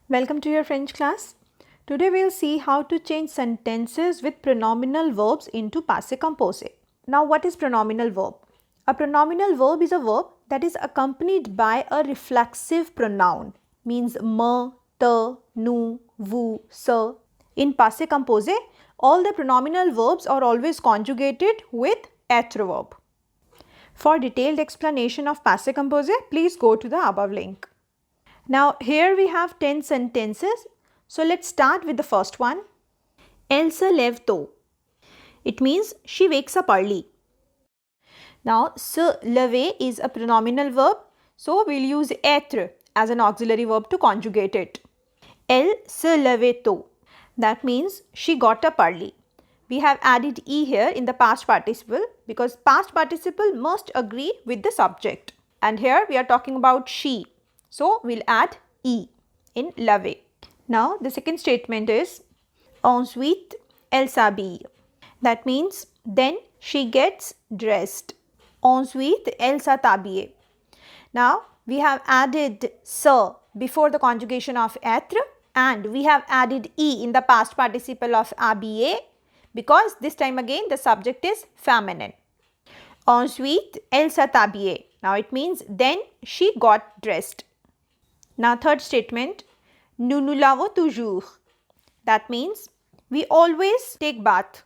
Welcome to your French class. Today we'll see how to change sentences with pronominal verbs into passé composé. Now what is pronominal verb? A pronominal verb is a verb that is accompanied by a reflexive pronoun, means me, te, nous, vous, ce. In passé composé, all the pronominal verbs are always conjugated with être verb. For detailed explanation of passé composé, please go to the above link. Now here we have 10 sentences. So let's start with the first one. Elle se lève tôt. It means she wakes up early. Now se lever is a pronominal verb. So we'll use être as an auxiliary verb to conjugate it. Elle se levait tôt. That means she got up early. We have added e here in the past participle because past participle must agree with the subject. And here we are talking about she. So we'll add e in levée. Now the second statement is ensuite elle s'habille. That means then she gets dressed. Ensuite elle s'est habillée. Now we have added se before the conjugation of être and we have added e in the past participle of habiller because this time again the subject is feminine. Ensuite elle s'est habillée. Now it means then she got dressed. Now third statement, nous lavons toujours. That means we always take bath.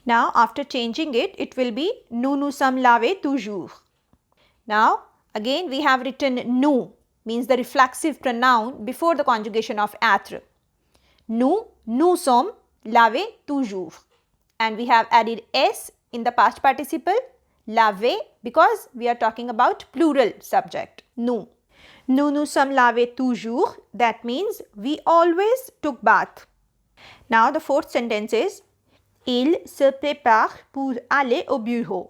Now after changing it, it will be nous sommes lavés toujours. Now again we have written nous, means the reflexive pronoun before the conjugation of être. Nous sommes lavés toujours. And we have added s in the past participle, lavés, because we are talking about plural subject, nous. Nous sommes lavés toujours. That means we always took bath. Now the fourth sentence is il se prépare pour aller au bureau.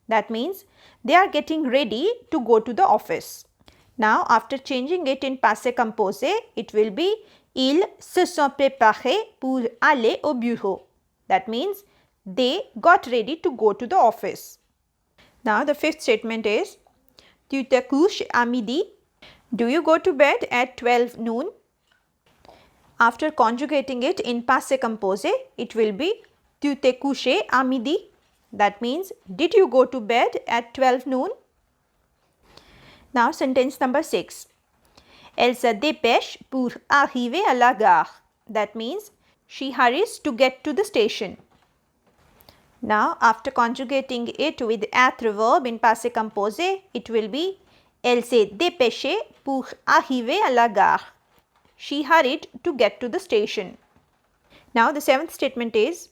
That means they are getting ready to go to the office. Now after changing it in passé composé, it will be ils se sont préparés pour aller au bureau. That means they got ready to go to the office. Now the fifth statement is tu te couches à midi. Do you go to bed at 12 noon? After conjugating it in passé composé, it will be tu t'es couché à midi. That means did you go to bed at 12 noon? Now sentence number 6. Elle se dépêche pour arriver à la gare. That means she hurries to get to the station. Now after conjugating it with être verb in passé composé, it will be elle s'est dépêchée pour arriver à la gare. She hurried to get to the station. Now the seventh statement is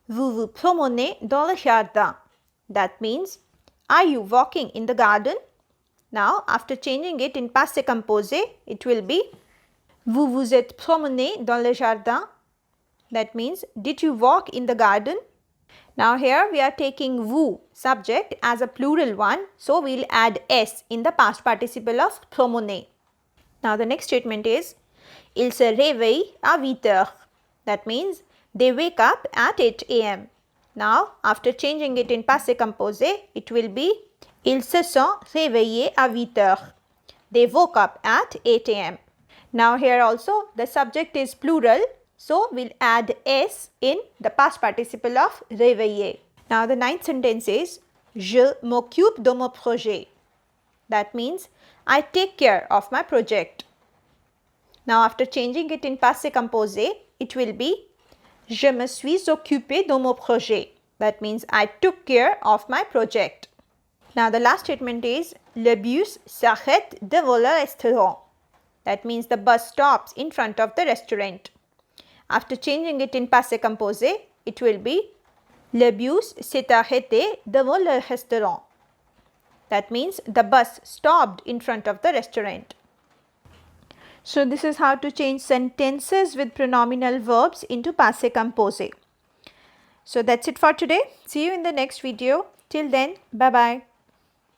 vous vous promenez dans le jardin. That means are you walking in the garden? Now after changing it in passé composé, it will be vous vous êtes promené dans le jardin. That means did you walk in the garden? Now here we are taking vous subject as a plural one, so we'll add s in the past participle of promenez. Now the next statement is il se réveille à 8 heures. That means they wake up at 8 a.m. Now after changing it in passé composé, it will be ils se sont réveillés à 8 heures. They woke up at 8 a.m. Now here also the subject is plural. So we'll add s in the past participle of réveiller. Now the ninth sentence is je m'occupe de mon projet. That means I take care of my project. Now after changing it in passé composé, it will be je me suis occupé de mon projet. That means I took care of my project. Now the last statement is le bus s'arrête devant le restaurant. That means the bus stops in front of the restaurant. After changing it in passé composé, it will be le bus s'est arrêté devant le restaurant. That means the bus stopped in front of the restaurant. So this is how to change sentences with pronominal verbs into passé composé. So that's it for today. See you in the next video. Till then, bye-bye.